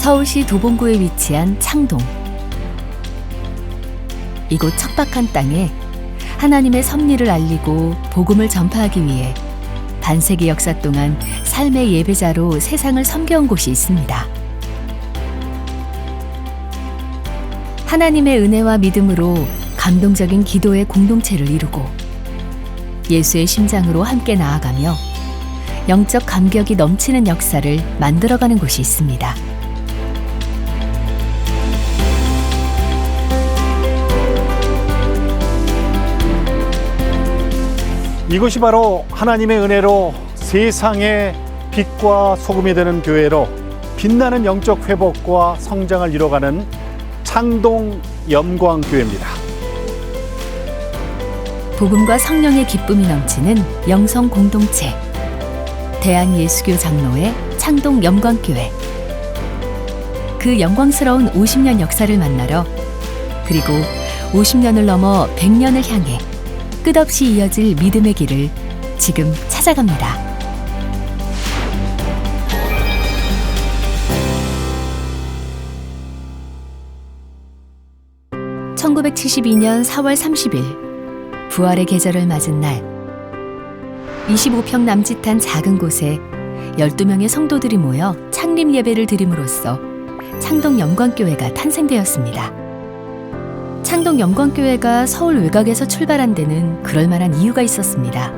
서울시 도봉구에 위치한 창동. 이곳 척박한 땅에 하나님의 섭리를 알리고 복음을 전파하기 위해 반세기 역사 동안 삶의 예배자로 세상을 섬겨온 곳이 있습니다. 하나님의 은혜와 믿음으로 감동적인 기도의 공동체를 이루고 예수의 심장으로 함께 나아가며 영적 감격이 넘치는 역사를 만들어가는 곳이 있습니다. 이곳이 바로 하나님의 은혜로 세상의 빛과 소금이 되는 교회로 빛나는 영적 회복과 성장을 이뤄가는 창동 영광교회입니다. 복음과 성령의 기쁨이 넘치는 영성 공동체 대한예수교 장로회 창동 영광교회. 그 영광스러운 50년 역사를 만나러 그리고 50년을 넘어 100년을 향해 끝없이 이어질 믿음의 길을 지금 찾아갑니다. (1972년 4월 30일) 부활의 계절을 맞은 날, 25평 남짓한 작은 곳에 12명의 성도들이 모여 창립 예배를 드림으로써 창동 영광교회가 탄생되었습니다. 창동 영광교회가 서울 외곽에서 출발한 데는 그럴 만한 이유가 있었습니다.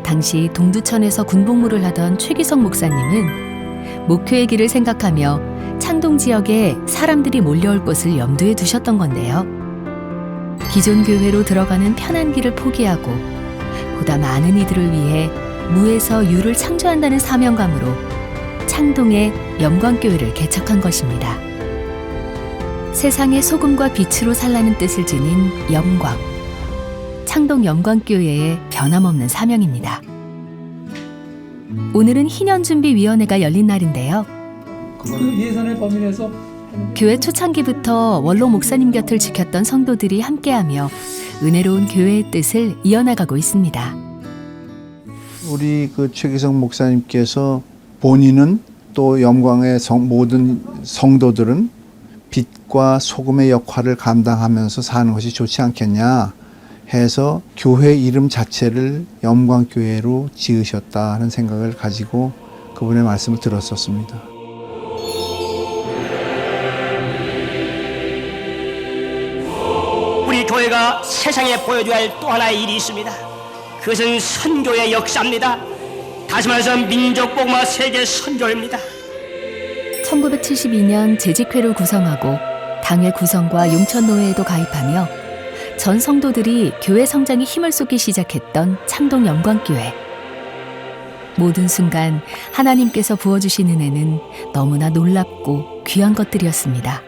당시 동두천에서 군복무를 하던 최기성 목사님은 목회의 길을 생각하며 창동 지역에 사람들이 몰려올 것을 염두에 두셨던 건데요. 기존 교회로 들어가는 편한 길을 포기하고 보다 많은 이들을 위해 무에서 유를 창조한다는 사명감으로 창동의 영광교회를 개척한 것입니다. 세상의 소금과 빛으로 살라는 뜻을 지닌 영광, 창동 영광교회의 변함없는 사명입니다. 오늘은 희년준비위원회가 열린 날인데요. 그 예산의 범위 내에서 교회 초창기부터 원로 목사님 곁을 지켰던 성도들이 함께하며 은혜로운 교회의 뜻을 이어나가고 있습니다. 우리 그 최기성 목사님께서 본인은 또 영광의 모든 성도들은 빛과 소금의 역할을 감당하면서 사는 것이 좋지 않겠냐 해서 교회 이름 자체를 영광교회로 지으셨다 하는 생각을 가지고 그분의 말씀을 들었었습니다. 우리 교회가 세상에 보여줘야 할 또 하나의 일이 있습니다. 그것은 선교의 역사입니다. 다시 말해서 민족복음화 세계 선교입니다. 1972년 재직회를 구성하고 당회 구성과 용천노회에도 가입하며 전 성도들이 교회 성장에 힘을 쏟기 시작했던 창동 영광교회. 모든 순간 하나님께서 부어주신 은혜는 너무나 놀랍고 귀한 것들이었습니다.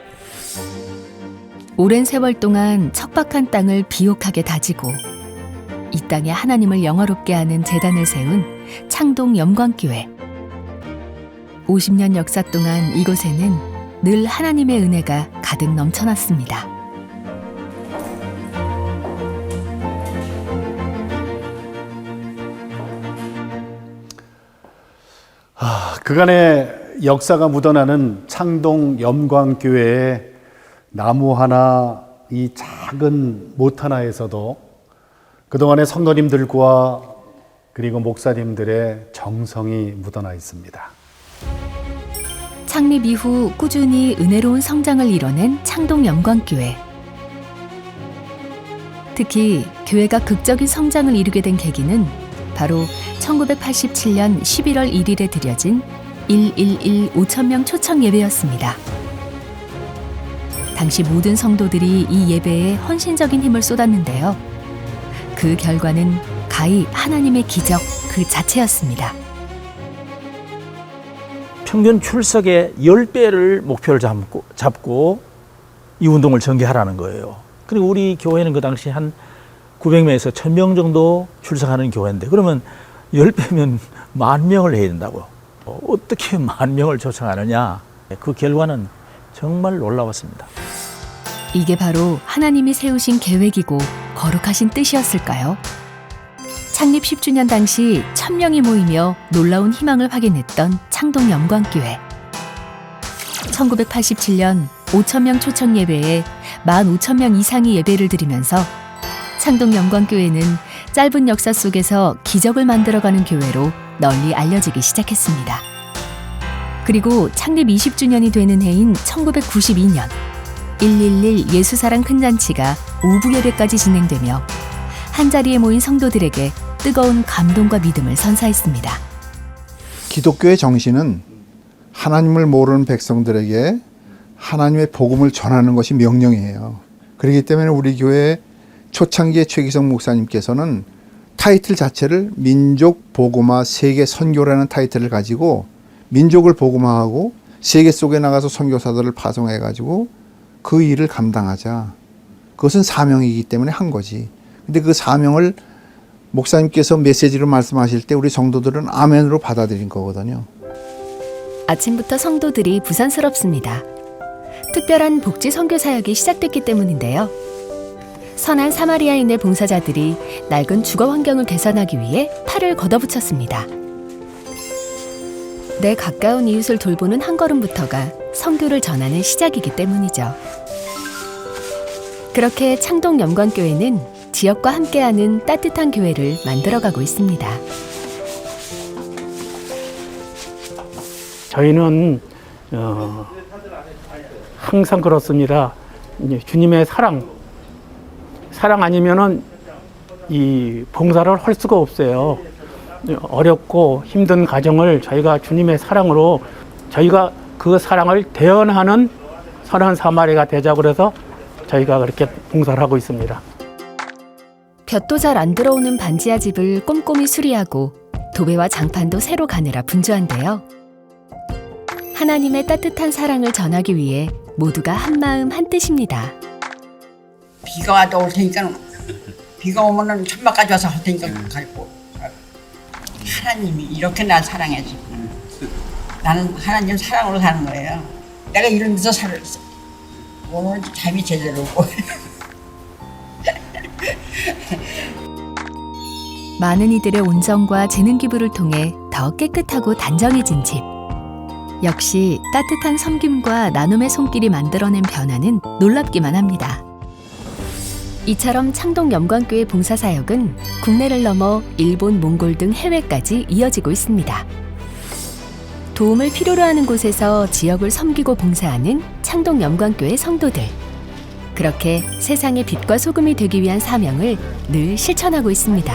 오랜 세월 동안 척박한 땅을 비옥하게 다지고 이 땅에 하나님을 영화롭게 하는 제단을 세운 창동 영광교회. 50년 역사 동안 이곳에는 늘 하나님의 은혜가 가득 넘쳐났습니다. 그간의 역사가 묻어나는 창동 영광교회의 나무 하나, 이 작은 못 하나에서도 그동안의 성도님들과 그리고 목사님들의 정성이 묻어나 있습니다. 창립 이후 꾸준히 은혜로운 성장을 이뤄낸 창동 영광교회. 특히 교회가 극적인 성장을 이루게 된 계기는 바로 1987년 11월 1일에 드려진 111 5,000명 초청 예배였습니다. 당시 모든 성도들이 이 예배에 헌신적인 힘을 쏟았는데요. 그 결과는 가히 하나님의 기적 그 자체였습니다. 평균 출석의 10배를 목표를 잡고 이 운동을 전개하라는 거예요. 그리고 우리 교회는 그 당시 한 900명에서 1000명 정도 출석하는 교회인데 그러면 10배면 10,000명을 해야 된다고요. 어떻게 10,000명을 초청하느냐. 그 결과는 정말 놀라웠습니다. 이게 바로 하나님이 세우신 계획이고 거룩하신 뜻이었을까요? 창립 10주년 당시 1,000명이 모이며 놀라운 희망을 확인했던 창동 영광교회. 1987년 5,000명 초청 예배에 15,000명 이상이 예배를 드리면서 창동 영광교회는 짧은 역사 속에서 기적을 만들어가는 교회로 널리 알려지기 시작했습니다. 그리고 창립 20주년이 되는 해인 1992년 111 예수사랑 큰잔치가 오부 예배까지 진행되며 한자리에 모인 성도들에게 뜨거운 감동과 믿음을 선사했습니다. 기독교의 정신은 하나님을 모르는 백성들에게 하나님의 복음을 전하는 것이 명령이에요. 그렇기 때문에 우리 교회 초창기의 최기성 목사님께서는 타이틀 자체를 민족 복음화 세계 선교라는 타이틀을 가지고 민족을 복음화하고 세계 속에 나가서 선교사들을 파송해 가지고 그 일을 감당하자. 그것은 사명이기 때문에 한 거지. 근데 그 사명을 목사님께서 메시지로 말씀하실 때 우리 성도들은 아멘으로 받아들인 거거든요. 아침부터 성도들이 부산스럽습니다. 특별한 복지 선교 사역이 시작됐기 때문인데요. 선한 사마리아인의 봉사자들이 낡은 주거 환경을 개선하기 위해 팔을 걷어붙였습니다. 내 가까운 이웃을 돌보는 한 걸음부터가 선교를 전하는 시작이기 때문이죠. 그렇게 창동 영광교회는 지역과 함께하는 따뜻한 교회를 만들어가고 있습니다. 저희는 항상 그렇습니다. 이제 주님의 사랑 아니면은 이 봉사를 할 수가 없어요. 어렵고 힘든 가정을 저희가 주님의 사랑으로 저희가 그 사랑을 대언하는 선한 사마리가 되자 그래서 저희가 그렇게 봉사를 하고 있습니다. 볕도 잘 안 들어오는 반지하 집을 꼼꼼히 수리하고 도배와 장판도 새로 가느라 분주한데요. 하나님의 따뜻한 사랑을 전하기 위해 모두가 한마음 한뜻입니다. 비가 와도 올 테니까 비가 오면은 천막까지 와서 할 테니까 갈고 하나님이 이렇게 날 사랑해지. 나는 하나님 사랑으로 사는 거예요. 내가 이런 데서 살았어. 오늘 잠이 제대로 오고. 많은 이들의 온정과 재능 기부를 통해 더 깨끗하고 단정해진 집. 역시 따뜻한 섬김과 나눔의 손길이 만들어낸 변화는 놀랍기만 합니다. 이처럼 창동 영광교회 봉사사역은 국내를 넘어 일본, 몽골 등 해외까지 이어지고 있습니다. 도움을 필요로 하는 곳에서 지역을 섬기고 봉사하는 창동 영광교회 성도들. 그렇게 세상의 빛과 소금이 되기 위한 사명을 늘 실천하고 있습니다.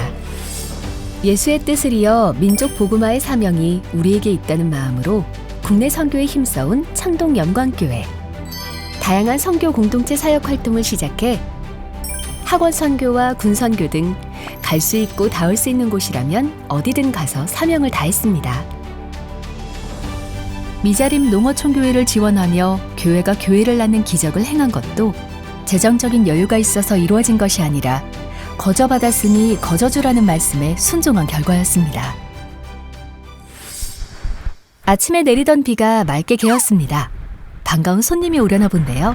예수의 뜻을 이어 민족 복음화의 사명이 우리에게 있다는 마음으로 국내 선교에 힘써온 창동 영광교회. 다양한 선교 공동체 사역 활동을 시작해 학원 선교와 군 선교 등 갈 수 있고 닿을 수 있는 곳이라면 어디든 가서 사명을 다했습니다. 미자림 농어촌교회를 지원하며 교회가 교회를 낳는 기적을 행한 것도 재정적인 여유가 있어서 이루어진 것이 아니라 거저받았으니 거저주라는 말씀에 순종한 결과였습니다. 아침에 내리던 비가 맑게 개었습니다. 반가운 손님이 오려나 본데요.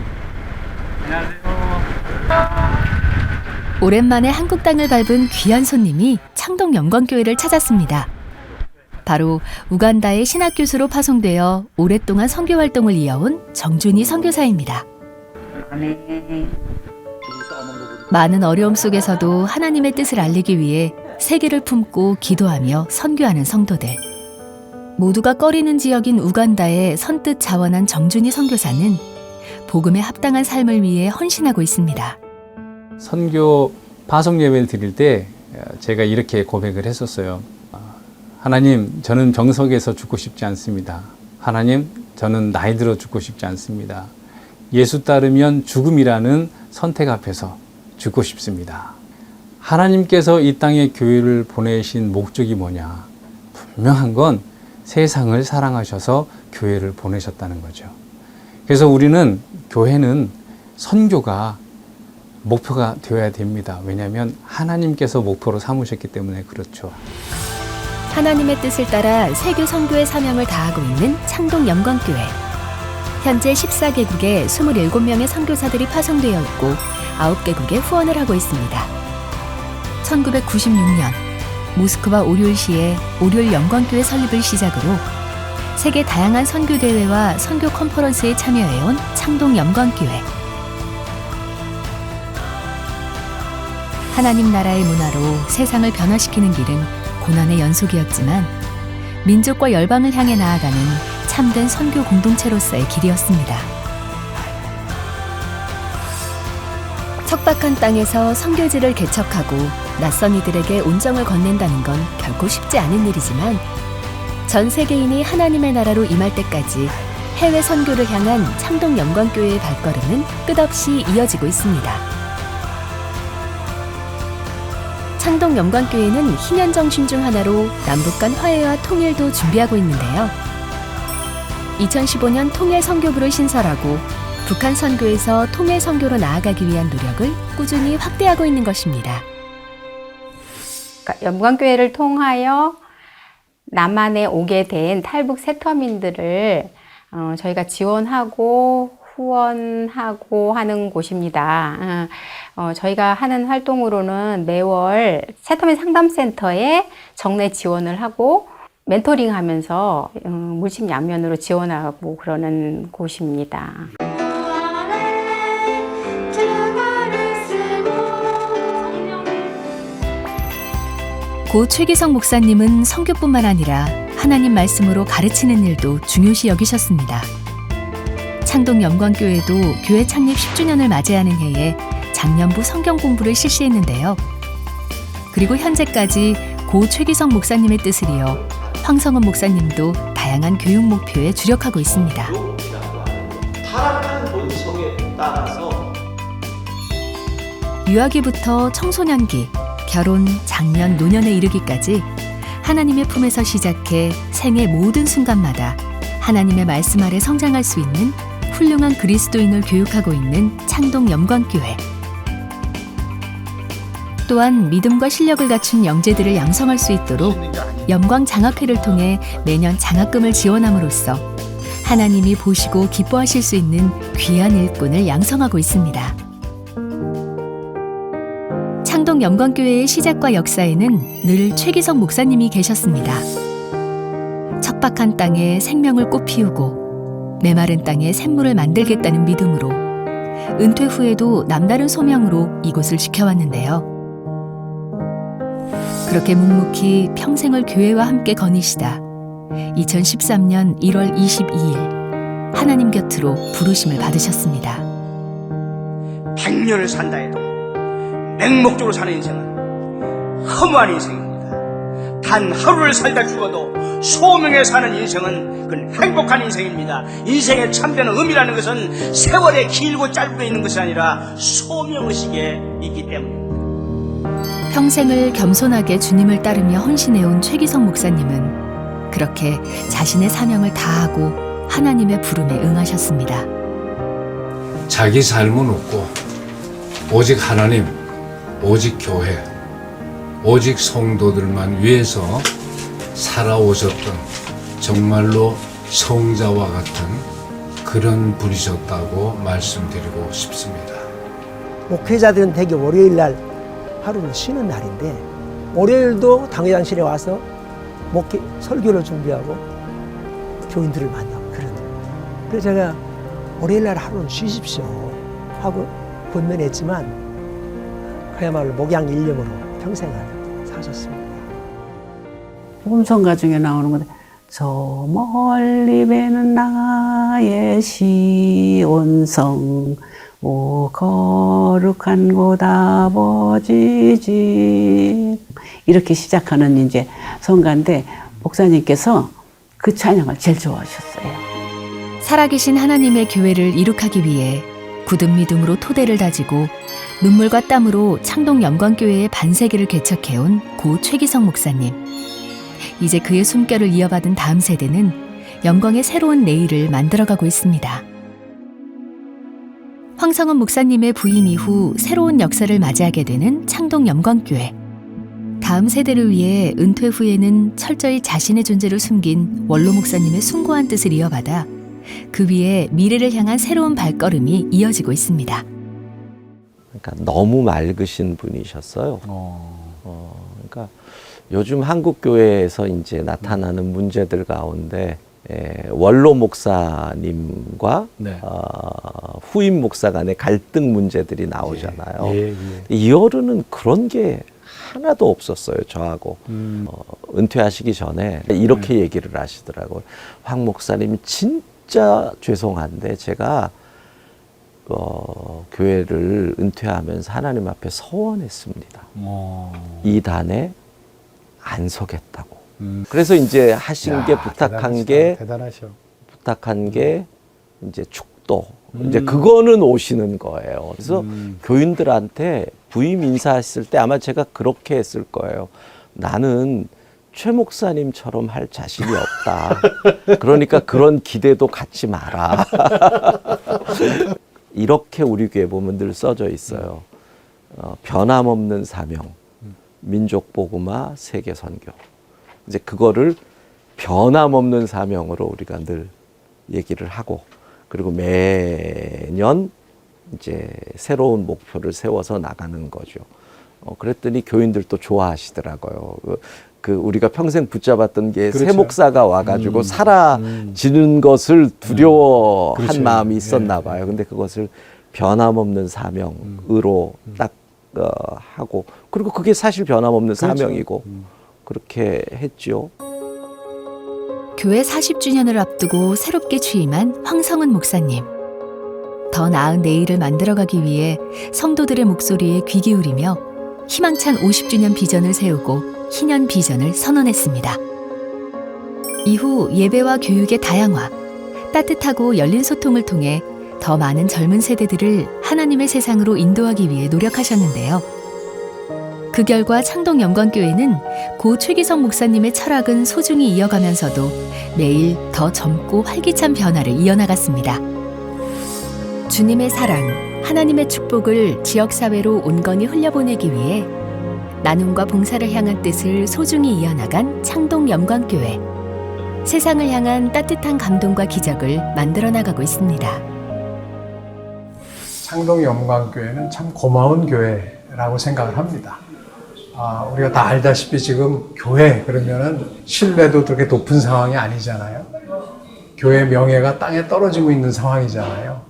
오랜만에 한국 땅을 밟은 귀한 손님이 창동 영광교회를 찾았습니다. 바로 우간다의 신학교수로 파송되어 오랫동안 선교 활동을 이어온 정준희 선교사입니다. 많은 어려움 속에서도 하나님의 뜻을 알리기 위해 세계를 품고 기도하며 선교하는 성도들. 모두가 꺼리는 지역인 우간다에 선뜻 자원한 정준희 선교사는 복음에 합당한 삶을 위해 헌신하고 있습니다. 선교 파송 예배를 드릴 때 제가 이렇게 고백을 했었어요. 하나님, 저는 병석에서 죽고 싶지 않습니다. 하나님, 저는 나이 들어 죽고 싶지 않습니다. 예수 따르면 죽음이라는 선택 앞에서 죽고 싶습니다. 하나님께서 이 땅에 교회를 보내신 목적이 뭐냐? 분명한 건 세상을 사랑하셔서 교회를 보내셨다는 거죠. 그래서 우리는 교회는 선교가 목표가 되어야 됩니다. 왜냐하면 하나님께서 목표로 삼으셨기 때문에 그렇죠. 하나님의 뜻을 따라 세계 선교의 사명을 다하고 있는 창동 영광교회. 현재 14개국에 27명의 선교사들이 파송되어 있고 9개국에 후원을 하고 있습니다. 1996년 모스크바 오리올시의 오리올 영광교회 설립을 시작으로 세계 다양한 선교 대회와 선교 컨퍼런스에 참여해온 창동 영광교회. 하나님 나라의 문화로 세상을 변화시키는 길은 고난의 연속이었지만 민족과 열방을 향해 나아가는 참된 선교 공동체로서의 길이었습니다. 척박한 땅에서 선교지를 개척하고 낯선 이들에게 온정을 건넨다는 건 결코 쉽지 않은 일이지만 전 세계인이 하나님의 나라로 임할 때까지 해외 선교를 향한 창동 영광교회의 발걸음은 끝없이 이어지고 있습니다. 창동 영광교회는 희년 정신 중 하나로 남북 간 화해와 통일도 준비하고 있는데요. 2015년 통일 선교부를 신설하고 북한 선교에서 통일 선교로 나아가기 위한 노력을 꾸준히 확대하고 있는 것입니다. 영광교회를 통하여 남한에 오게 된 탈북 세터민들을 저희가 지원하고 후원하고 하는 곳입니다. 저희가 하는 활동으로는 매월 세터민 상담센터에 정례 지원을 하고 멘토링 하면서 물심양면으로 지원하고 그러는 곳입니다. 고 최기성 목사님은 선교뿐만 아니라 하나님 말씀으로 가르치는 일도 중요시 여기셨습니다. 창동 영광교회도 교회 창립 10주년을 맞이하는 해에 작년부 성경 공부를 실시했는데요. 그리고 현재까지 고 최기성 목사님의 뜻을 이어 황성은 목사님도 다양한 교육 목표에 주력하고 있습니다. 타락한 본성에 따라서 유아기부터 청소년기, 결혼, 장년, 노년에 이르기까지 하나님의 품에서 시작해 생의 모든 순간마다 하나님의 말씀 아래 성장할 수 있는 훌륭한 그리스도인을 교육하고 있는 창동 영광교회. 또한 믿음과 실력을 갖춘 영재들을 양성할 수 있도록 영광장학회를 통해 매년 장학금을 지원함으로써 하나님이 보시고 기뻐하실 수 있는 귀한 일꾼을 양성하고 있습니다. 창동 영광교회의 시작과 역사에는 늘 최기성 목사님이 계셨습니다. 척박한 땅에 생명을 꽃피우고 메마른 땅에 샘물을 만들겠다는 믿음으로 은퇴 후에도 남다른 소명으로 이곳을 지켜왔는데요. 그렇게 묵묵히 평생을 교회와 함께 거니시다 2013년 1월 22일 하나님 곁으로 부르심을 받으셨습니다. 100년을 산다 해도 맹목적으로 사는 인생은 허무한 인생입니다. 단 하루를 살다 죽어도 소명에 사는 인생은 그건 행복한 인생입니다. 인생의 참된 의미라는 것은 세월의 길고 짧게 있는 것이 아니라 소명의식에 있기 때문입니다. 평생을 겸손하게 주님을 따르며 헌신해온 최기성 목사님은 그렇게 자신의 사명을 다하고 하나님의 부름에 응하셨습니다. 자기 삶은 없고 오직 하나님, 오직 교회, 오직 성도들만 위해서 살아오셨던 정말로 성자와 같은 그런 분이셨다고 말씀드리고 싶습니다. 목회자들은 대개 월요일 날 하루는 쉬는 날인데 월요일도 당회장실에 와서 목회 설교를 준비하고 교인들을 만나고 그런. 그래서 제가 월요일 날 하루는 쉬십시오 하고 권면했지만 그야말로 목양 일념으로 평생을 사셨습니다. 복음성가 중에 나오는 건데 저 멀리 배는 나의 시온성 오 거룩한 곳 아버지 집 이렇게 시작하는 이제 성가인데 목사님께서 그 찬양을 제일 좋아하셨어요. 살아계신 하나님의 교회를 이룩하기 위해 굳은 믿음으로 토대를 다지고 눈물과 땀으로 창동 영광교회의 반세기를 개척해온 고 최기성 목사님. 이제 그의 숨결을 이어받은 다음 세대는 영광의 새로운 내일을 만들어가고 있습니다. 황성은 목사님의 부임 이후 새로운 역사를 맞이하게 되는 창동 영광교회. 다음 세대를 위해 은퇴 후에는 철저히 자신의 존재를 숨긴 원로 목사님의 숭고한 뜻을 이어받아 그 위에 미래를 향한 새로운 발걸음이 이어지고 있습니다. 그러니까 너무 맑으신 분이셨어요. 그러니까 요즘 한국 교회에서 이제 나타나는 문제들 가운데 원로 목사님과 네. 후임 목사 간의 갈등 문제들이 나오잖아요. 예, 예. 이어르는 그런 게 하나도 없었어요, 저하고. 은퇴하시기 전에 이렇게 얘기를 하시더라고요. 황 목사님 진짜 죄송한데 제가 교회를 은퇴하면서 하나님 앞에 서원했습니다. 이 단에 안 서겠다고. 그래서 이제 하신 게 부탁한 게 이제 축도. 이제 그거는 오시는 거예요. 그래서 교인들한테 부임 인사했을 때 아마 제가 그렇게 했을 거예요. 나는 최 목사님처럼 할 자신이 없다. 그러니까 그런 기대도 갖지 마라. 이렇게 우리 교회 보면 늘 써져 있어요. 변함없는 사명, 민족 복음화, 세계 선교. 이제 그거를 변함없는 사명으로 우리가 늘 얘기를 하고, 그리고 매년 이제 새로운 목표를 세워서 나가는 거죠. 그랬더니 교인들도 좋아하시더라고요. 그 우리가 평생 붙잡았던 게 새 그렇죠. 목사가 와가지고 사라지는 것을 두려워한 그렇죠. 마음이 있었나 봐요. 근데 그것을 변함없는 사명으로 딱 하고, 그리고 그게 사실 변함없는 그렇죠. 사명이고 그렇게 했죠. 교회 40주년을 앞두고 새롭게 취임한 황성은 목사님. 더 나은 내일을 만들어가기 위해 성도들의 목소리에 귀 기울이며 희망찬 50주년 비전을 세우고 희년 비전을 선언했습니다. 이후 예배와 교육의 다양화, 따뜻하고 열린 소통을 통해 더 많은 젊은 세대들을 하나님의 세상으로 인도하기 위해 노력하셨는데요. 그 결과 창동 영광교회는 고 최기성 목사님의 철학은 소중히 이어가면서도 매일 더 젊고 활기찬 변화를 이어나갔습니다. 주님의 사랑, 하나님의 축복을 지역사회로 온건히 흘려보내기 위해 나눔과 봉사를 향한 뜻을 소중히 이어나간 창동 영광교회. 세상을 향한 따뜻한 감동과 기적을 만들어 나가고 있습니다. 창동 영광교회는 참 고마운 교회라고 생각을 합니다. 우리가 다 알다시피 지금 교회 그러면은 신뢰도 그렇게 높은 상황이 아니잖아요. 교회 명예가 땅에 떨어지고 있는 상황이잖아요.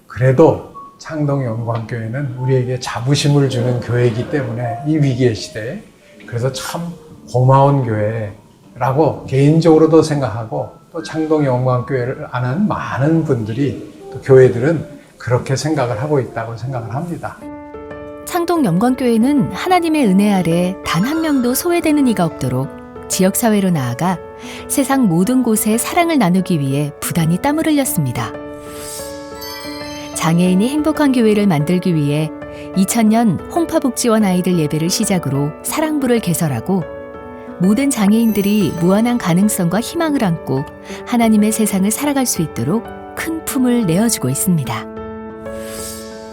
그래도 창동 영광교회는 우리에게 자부심을 주는 교회이기 때문에 이 위기의 시대에 그래서 참 고마운 교회라고 개인적으로도 생각하고, 또 창동 영광교회를 아는 많은 분들이, 또 교회들은 그렇게 생각을 하고 있다고 생각을 합니다. 창동 영광교회는 하나님의 은혜 아래 단 한 명도 소외되는 이가 없도록 지역사회로 나아가 세상 모든 곳에 사랑을 나누기 위해 부단히 땀을 흘렸습니다. 장애인이 행복한 교회를 만들기 위해 2000년 홍파복지원 아이들 예배를 시작으로 사랑부를 개설하고 모든 장애인들이 무한한 가능성과 희망을 안고 하나님의 세상을 살아갈 수 있도록 큰 품을 내어주고 있습니다.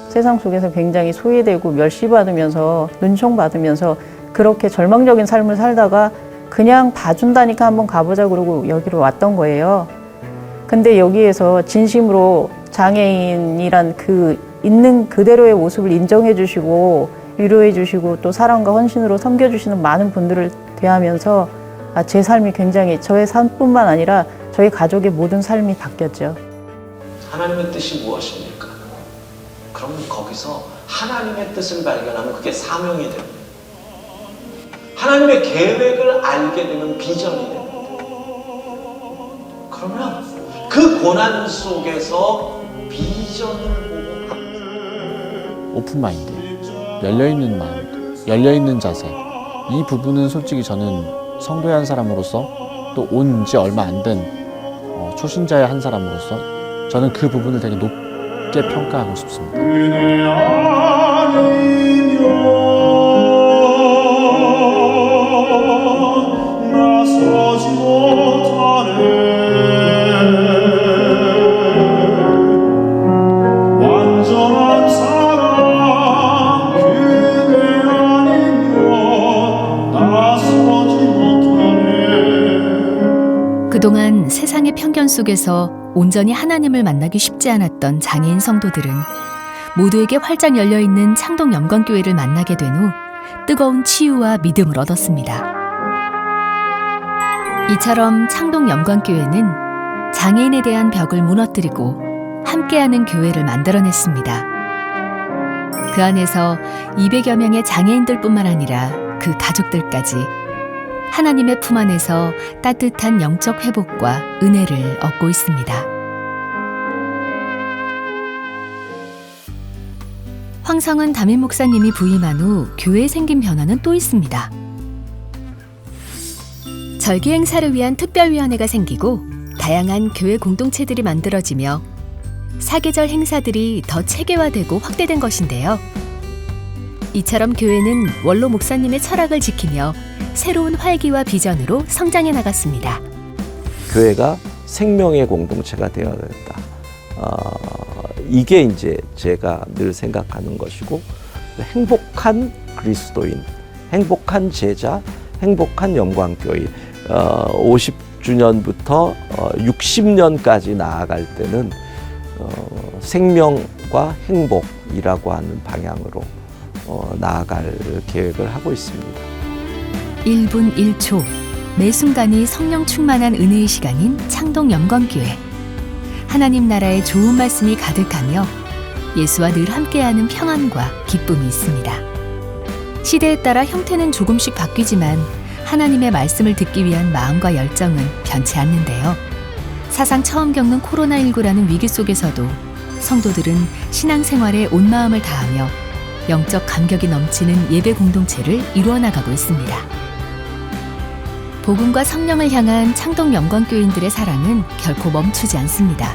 세상 속에서 굉장히 소외되고 멸시받으면서 눈총받으면서 그렇게 절망적인 삶을 살다가 그냥 봐준다니까 한번 가보자 그러고 여기로 왔던 거예요. 근데 여기에서 진심으로 장애인이란 그 있는 그대로의 모습을 인정해 주시고 위로해 주시고 또 사랑과 헌신으로 섬겨주시는 많은 분들을 대하면서 제 삶이 굉장히 저의 삶뿐만 아니라 저희 가족의 모든 삶이 바뀌었죠. 하나님의 뜻이 무엇입니까? 그러면 거기서 하나님의 뜻을 발견하면 그게 사명이 됩니다. 하나님의 계획을 알게 되면 비전이 됩니다. 그러면 그 고난 속에서 비전을 보고 오픈마인드, 열려있는 마음, 열려있는 자세, 이 부분은 솔직히 저는 성도의 한 사람으로서 또 온 지 얼마 안 된 초신자의 한 사람으로서 저는 그 부분을 되게 높게 평가하고 싶습니다. 그동안 세상의 편견 속에서 온전히 하나님을 만나기 쉽지 않았던 장애인 성도들은 모두에게 활짝 열려있는 창동 영광교회를 만나게 된 후 뜨거운 치유와 믿음을 얻었습니다. 이처럼 창동 영광교회는 장애인에 대한 벽을 무너뜨리고 함께하는 교회를 만들어냈습니다. 그 안에서 200여 명의 장애인들뿐만 아니라 그 가족들까지 하나님의 품 안에서 따뜻한 영적 회복과 은혜를 얻고 있습니다. 황성은 담임 목사님이 부임한 후 교회에 생긴 변화는 또 있습니다. 절기 행사를 위한 특별위원회가 생기고 다양한 교회 공동체들이 만들어지며 사계절 행사들이 더 체계화되고 확대된 것인데요. 이처럼 교회는 원로 목사님의 철학을 지키며 새로운 활기와 비전으로 성장해 나갔습니다. 교회가 생명의 공동체가 되어야 된다. 이게 이제 제가 늘 생각하는 것이고, 행복한 그리스도인, 행복한 제자, 행복한 영광교회, 50주년부터 60년까지 나아갈 때는 생명과 행복이라고 하는 방향으로 나아갈 계획을 하고 있습니다. 1분 1초, 매 순간이 성령 충만한 은혜의 시간인 창동 영광교회. 하나님 나라의 좋은 말씀이 가득하며 예수와 늘 함께하는 평안과 기쁨이 있습니다. 시대에 따라 형태는 조금씩 바뀌지만 하나님의 말씀을 듣기 위한 마음과 열정은 변치 않는데요. 사상 처음 겪는 코로나19라는 위기 속에서도 성도들은 신앙생활에 온 마음을 다하며 영적 감격이 넘치는 예배 공동체를 이루어 나가고 있습니다. 복음과 성령을 향한 창동 영광교인들의 사랑은 결코 멈추지 않습니다.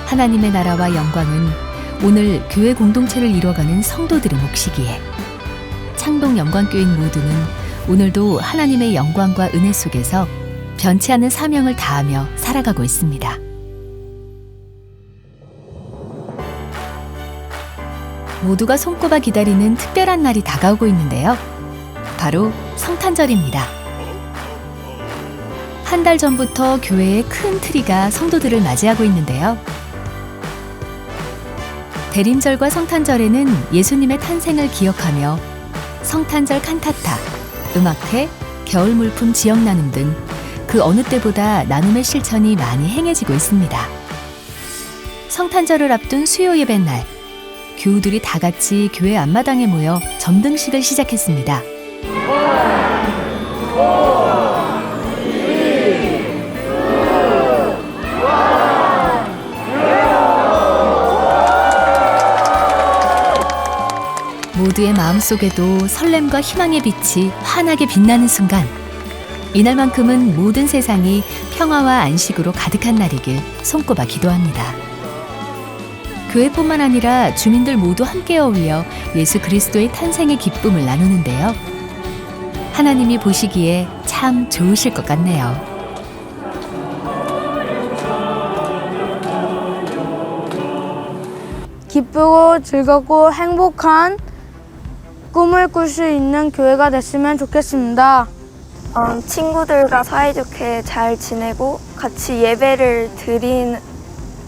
하나님의 나라와 영광은 오늘 교회 공동체를 이뤄가는 성도들의 몫이기에 창동 영광교인 모두는 오늘도 하나님의 영광과 은혜 속에서 변치 않는 사명을 다하며 살아가고 있습니다. 모두가 손꼽아 기다리는 특별한 날이 다가오고 있는데요. 바로 성탄절입니다. 한 달 전부터 교회의 큰 트리가 성도들을 맞이하고 있는데요. 대림절과 성탄절에는 예수님의 탄생을 기억하며 성탄절 칸타타, 음악회, 겨울 물품 지역 나눔 등 그 어느 때보다 나눔의 실천이 많이 행해지고 있습니다. 성탄절을 앞둔 수요 예배 날, 교우들이 다 같이 교회 앞마당에 모여 점등식을 시작했습니다. 모두의 마음속에도 설렘과 희망의 빛이 환하게 빛나는 순간, 이날만큼은 모든 세상이 평화와 안식으로 가득한 날이길 손꼽아 기도합니다. 교회뿐만 아니라 주민들 모두 함께 어울려 예수 그리스도의 탄생의 기쁨을 나누는데요. 하나님이 보시기에 참 좋으실 것 같네요. 기쁘고 즐겁고 행복한 꿈을 꿀 수 있는 교회가 됐으면 좋겠습니다. 친구들과 사이좋게 잘 지내고 같이 예배를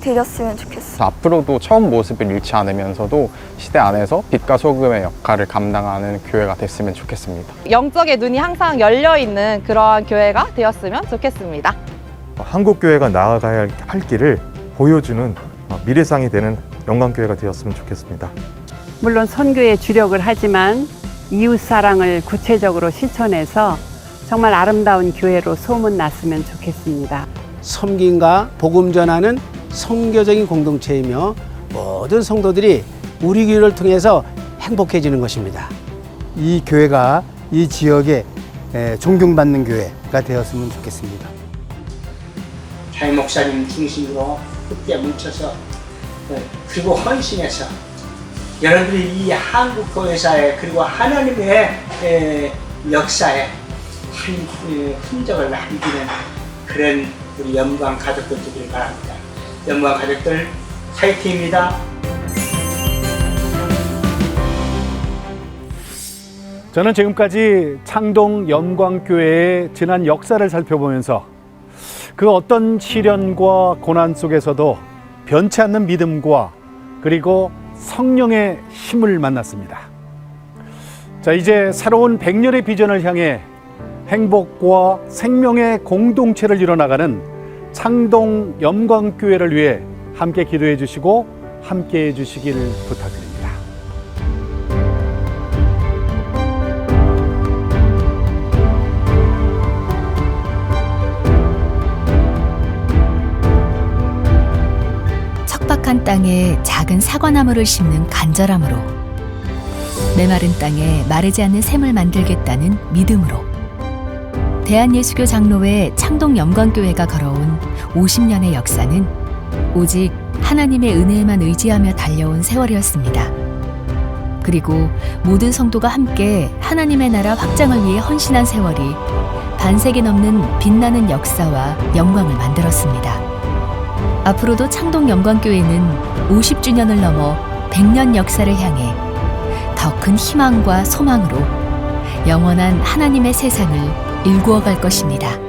드렸으면 좋겠어요. 앞으로도 처음 모습을 잃지 않으면서도 시대 안에서 빛과 소금의 역할을 감당하는 교회가 됐으면 좋겠습니다. 영적의 눈이 항상 열려있는 그러한 교회가 되었으면 좋겠습니다. 한국교회가 나아가야 할 길을 보여주는 미래상이 되는 영광교회가 되었으면 좋겠습니다. 물론 선교에 주력을 하지만 이웃사랑을 구체적으로 실천해서 정말 아름다운 교회로 소문났으면 좋겠습니다. 섬김과 복음 전하는 선교적인 공동체이며 모든 성도들이 우리 교회를 통해서 행복해지는 것입니다. 이 교회가 이 지역에 존경받는 교회가 되었으면 좋겠습니다. 담임 목사님 중심으로 함께 뭉쳐서 그리고 헌신해서 여러분들이 이 한국 교회사에 그리고 하나님의 역사에 흔적을 남기는 그런 우리 영광 가족들 되길 바랍니다. 영광 가족들 화이팅입니다. 저는 지금까지 창동 영광교회의 지난 역사를 살펴보면서 그 어떤 시련과 고난 속에서도 변치 않는 믿음과 그리고 성령의 힘을 만났습니다. 자, 이제 새로운 100년의 비전을 향해 행복과 생명의 공동체를 이뤄나가는 창동 염광교회를 위해 함께 기도해 주시고 함께 해 주시길 부탁드립니다. 척박한 땅에 작은 사과나무를 심는 간절함으로, 메마른 땅에 마르지 않는 샘을 만들겠다는 믿음으로, 대한예수교 장로회 창동 염광교회가 걸어온 50년의 역사는 오직 하나님의 은혜에만 의지하며 달려온 세월이었습니다. 그리고 모든 성도가 함께 하나님의 나라 확장을 위해 헌신한 세월이 반세기 넘는 빛나는 역사와 영광을 만들었습니다. 앞으로도 창동 염광교회는 50주년을 넘어 100년 역사를 향해 더 큰 희망과 소망으로 영원한 하나님의 세상을 일구어 갈 것입니다.